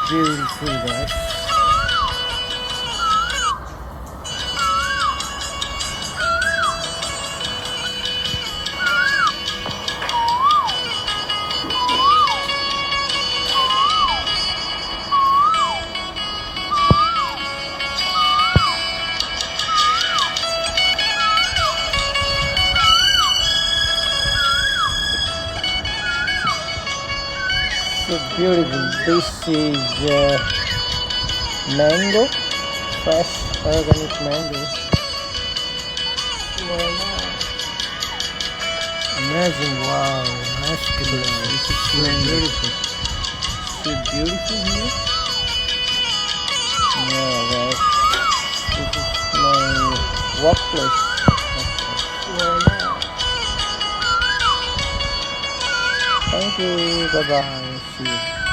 beautiful, guys. So beautiful. This is mango, fresh organic mango. Imagine, wow, masculine. This is so beautiful. So beautiful here. Yeah, guys. This is my workplace. Thank you. Bye bye. See you.